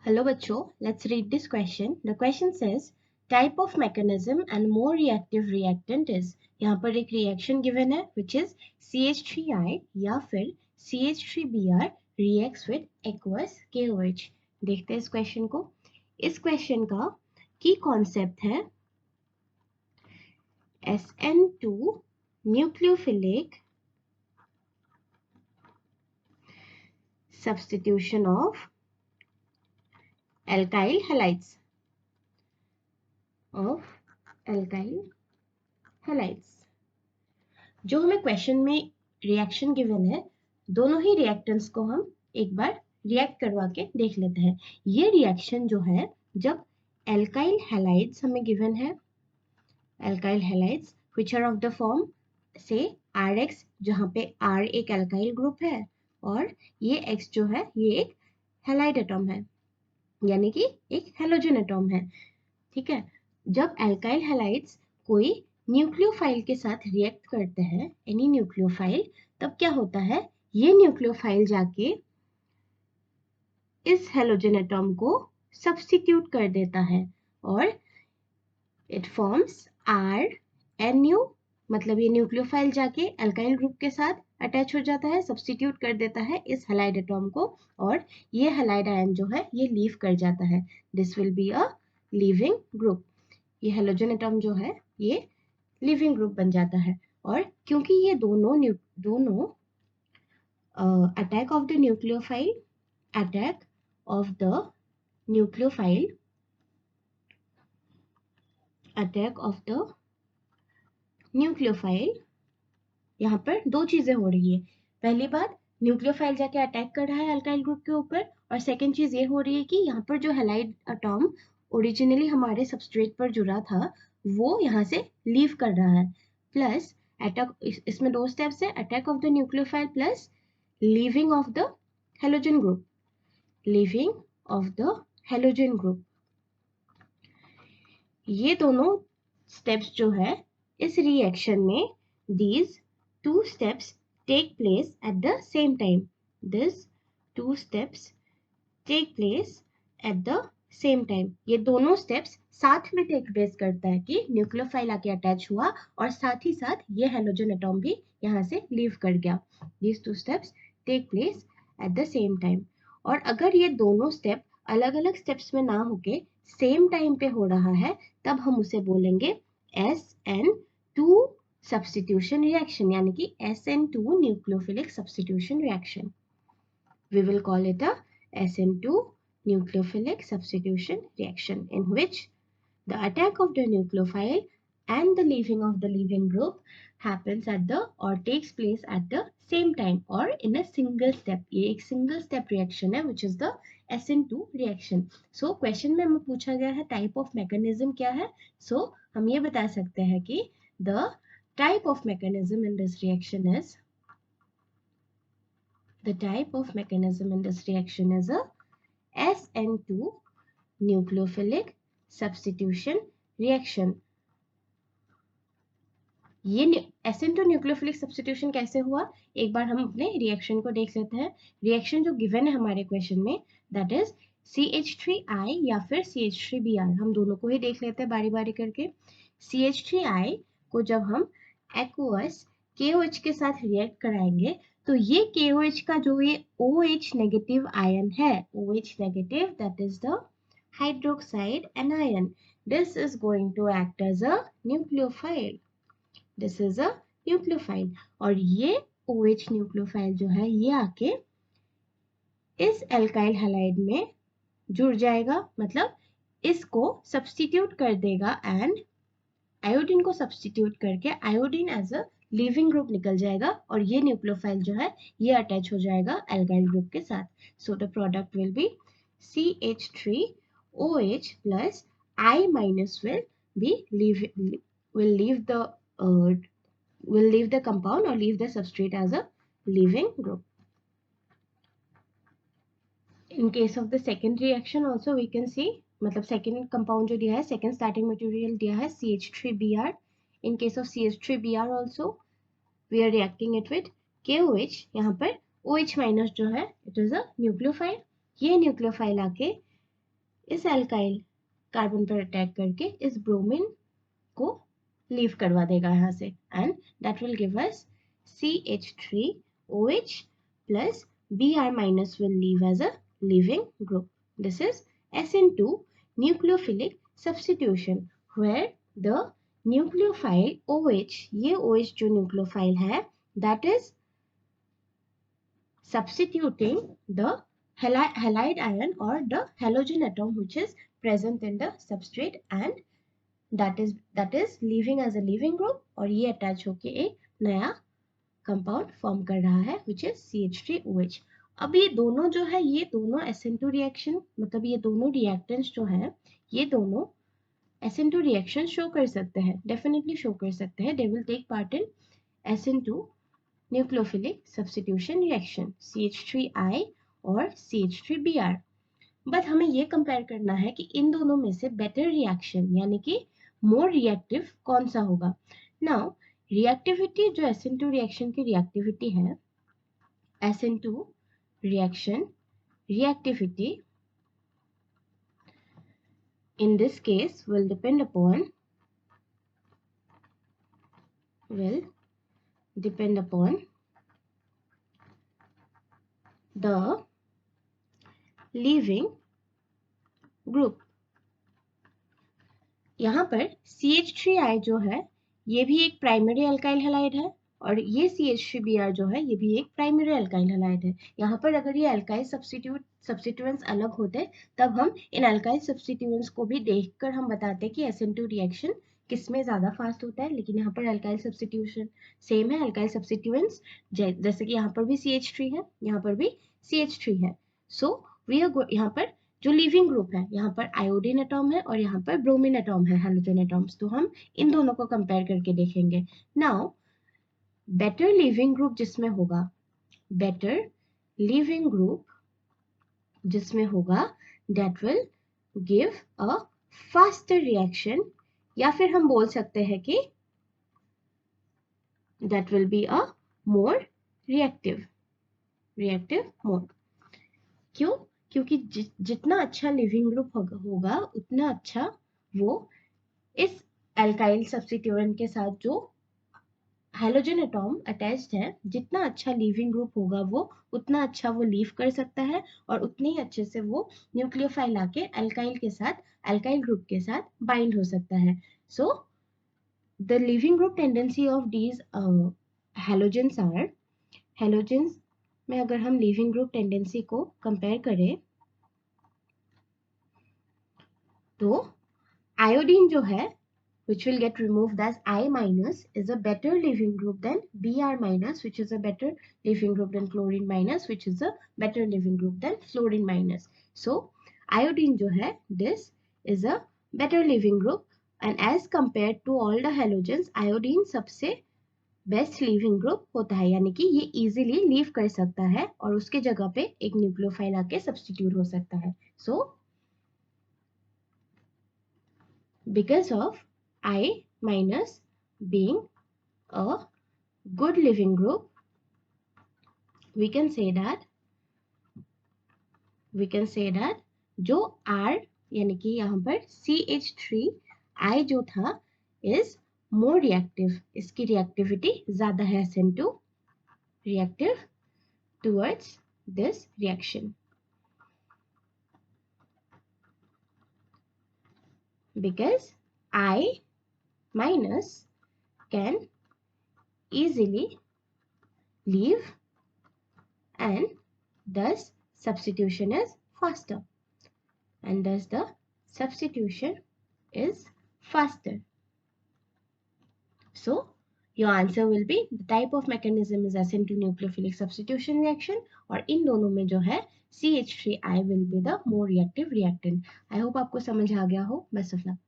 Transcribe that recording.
Hello bachcho, let's read this question. The question says type of mechanism and more reactive reactant is. यहाँ पर एक reaction given है which is CH3I या फिर CH3Br reacts with aqueous KOH. देखते हैं इस question को. इस question का key concept है SN2 nucleophilic substitution of alkyl halides जो हमें क्वेश्चन में रिएक्शन गिवन है दोनों ही रिएक्टेंट्स को हम एक बार रिएक्ट करवा के देख लेते हैं. ये रिएक्शन जो है जब एल्काइल हैलाइड्स हमें गिवन है, alkyl halides which are of the form से RX जहाँ पे R एक एल्काइल ग्रुप है और ये X जो है ये एक हैलाइड एटॉम है यानी कि एक हैलोजन एटॉम है. ठीक है, जब एल्काइल हैलाइड्स कोई न्यूक्लियोफाइल के साथ रिएक्ट करते हैं एनी न्यूक्लियोफाइल, तब क्या होता है ये न्यूक्लियोफाइल जाके इस हैलोजन एटॉम को सब्स्टिट्यूट कर देता है और इट फॉर्म्स RNU. मतलब ये न्यूक्लियोफाइल जाके एल्काइल ग्रुप के साथ अटैच हो जाता है, सब्स्टिट्यूट कर देता है इस हैलाइड एटॉम को और ये हैलाइड आयन जो है ये लीव कर जाता है. This will be a leaving group. ये हैलोजन एटॉम जो है ये लिविंग ग्रुप बन जाता है. और क्योंकि ये दोनों अटैक ऑफ द न्यूक्लियोफाइल यहाँ पर दो चीजें हो रही है. पहली बात, न्यूक्लियोफाइल जाके अटैक कर रहा है अल्काइल ग्रुप के ऊपर और सेकेंड चीज ये हो रही है कि यहाँ पर जो हैलाइड एटॉम ओरिजिनली हमारे सबस्ट्रेट पर जुड़ा था वो यहाँ से लीव कर रहा है. प्लस अटैक, इसमें दो स्टेप्स है, attack of the nucleophile plus leaving of the halogen group. ये दोनों स्टेप्स जो है इस रिएक्शन में these two steps take place at the same time. ये दोनों स्टेप्स साथ में टेक प्लेस करता है कि न्यूक्लियोफाइल आके अटैच हुआ और साथ ही साथ ये हैलोजन एटॉम भी यहाँ से लीव कर गया. These two steps take place at the same time. और अगर ये दोनों स्टेप अलग अलग स्टेप्स में ना होके सेम टाइम पे हो रहा है तब हम उसे बोलेंगे SN2 substitution reaction यानी कि SN2 nucleophilic substitution reaction. We will call it a SN2 nucleophilic substitution reaction in which the attack of the nucleophile and the leaving of the leaving group happens at the or takes place at the same time or in a single step. ये एक single step reaction है which is the SN2 reaction. So question में हमें पूछा गया है type of mechanism क्या है. So हम ये बता सकते हैं कि the type of mechanism in this reaction is a SN2 nucleophilic substitution reaction. ये SN2 न्यूक्लियोफिलिक सब्स्टिट्यूशन कैसे हुआ एक बार हम अपने रिएक्शन को देख लेते हैं. रिएक्शन जो गिवन है हमारे क्वेश्चन में दैट इज CH3I या फिर CH3Br. हम दोनों को ही देख लेते हैं बारी बारी करके. CH3I को जब हम एक्वस KOH के साथ रिएक्ट कराएंगे तो ये KOH का जो ये OH नेगेटिव आयन है, OH negative that is the hydroxide anion, this is going to act as a nucleophile. This is a nucleophile और ये OH न्यूक्लियोफाइल जो है ये आके इस एल्काइल हैलाइड में जुड़ जाएगा, मतलब इसको सब्स्टिट्यूट कर देगा एंड आयोडीन को सब्स्टिट्यूट करके iodine as a leaving group निकल जाएगा और ये न्यूक्लियोफाइल जो है ये अटैच हो जाएगा एल्काइल ग्रुप के साथ. So the product will be CH3OH plus I minus will leave the compound or leave the substrate as a leaving group. In case of the second reaction also we can see, मतलब second compound जो दिया है, second starting material दिया है CH3Br. In case of CH3Br also we are reacting it with KOH. यहाँ पर OH minus जो है it is a nucleophile. ये nucleophile आके इस एल्काइल कार्बन पर अटैक करके इस ब्रोमीन को लीव करवा देगा यहाँ से, and that will give us CH3OH plus Br minus will leave as a leaving group. This is SN2 nucleophilic substitution where the nucleophile OH, ये OH जो nucleophile है, that is substituting the halide ion or the halogen atom which is present in the substrate, and that is leaving as a leaving group, और ये attach होके एक नया compound form कर रहा है which is CH3OH. अब ये दोनों जो है, ये दोनों SN2 रिएक्शन, मतलब ये दोनों रिएक्टेंट्स जो है, ये दोनों SN2 रिएक्शन शो कर सकते हैं, डेफिनेटली शो कर सकते हैं. They will take part in SN2 nucleophilic substitution reaction, CH3I और CH3Br. बट हमें ये कंपेयर करना है कि इन दोनों में से बेटर रिएक्शन यानी कि मोर रिएक्टिव कौन सा होगा. नाउ रिएक्टिविटी जो SN2 रिएक्शन की रिएक्टिविटी है, SN2 reaction reactivity in this case will depend upon the leaving group. यहाँ पर CH3I जो है ये भी एक प्राइमरी अल्काइल हैलाइड है, और ये CH3Br जो है ये भी एक प्राइमरी अल्काइल हैलाइड है. यहाँ पर अगर ये अल्काइल सब्स्टिट्यूएंट्स अलग होते तब हम इन अल्काइल सब्स्टिट्यूएंट्स को भी देखकर हम बताते कि SN2 रिएक्शन किस में ज़्यादा फास्ट होता है. लेकिन यहाँ पर अल्काइल सब्स्टिट्यूशन सेम है, अल्काइल सब्स्टिट्यूएंट्स जैसे कि यहाँ पर भी CH3 है, यहाँ पर भी CH3 है. सो वी आर यहाँ पर जो लीविंग ग्रुप है, यहाँ पर आयोडीन एटॉम है और यहाँ पर ब्रोमीन एटॉम है, हैलोजन एटॉम्स. तो हम इन दोनों को कंपेयर करके देखेंगे. नाउ बेटर लीविंग ग्रुप जिसमें होगा, बेटर लीविंग ग्रुप जिसमें होगा, that will give a faster reaction, या फिर हम बोल सकते हैं कि that will be a more reactive mode. क्यों? क्योंकि जितना अच्छा लिविंग ग्रुप होगा उतना अच्छा वो इस अल्काइल सब्स्टिट्यूएंट के साथ जो हैलोजन एटॉम अटैच्ड है, जितना अच्छा लीविंग ग्रुप होगा वो उतना अच्छा वो लीव कर सकता है, और उतने ही अच्छे से वो न्यूक्लियोफाइल आके अल्काइल के साथ, अल्काइल ग्रुप के साथ बाइंड हो सकता है. So the leaving group tendency of these halogens are, halogens में अगर हम लीविंग ग्रुप टेंडेंसी को कंपेयर करें तो आयोडीन जो है which will get removed as I minus is a better leaving group than Br minus, which is a better leaving group than chlorine minus, which is a better leaving group than fluorine minus. So iodine जो है, this is a better leaving group, and as compared to all the halogens, iodine सबसे best leaving group होता है, यानी कि ये easily leave कर सकता है और उसके जगह पे एक न्यूक्लियोफाइल आके सब्स्टिट्यूट हो सकता है. So because of I minus being a good living group, we can say that जो R यानी कि यहाँ पर CH3I जो था is more reactive, इसकी reactivity ज़्यादा है SN2 reactive towards this reaction, because I minus can easily leave and thus substitution is faster, and thus the substitution is faster. So your answer will be the type of mechanism is SN2 nucleophilic substitution reaction, और इन दोनों में जो है CH3I will be the more reactive reactant. I hope आपको समझ आ गया हो. Best of luck.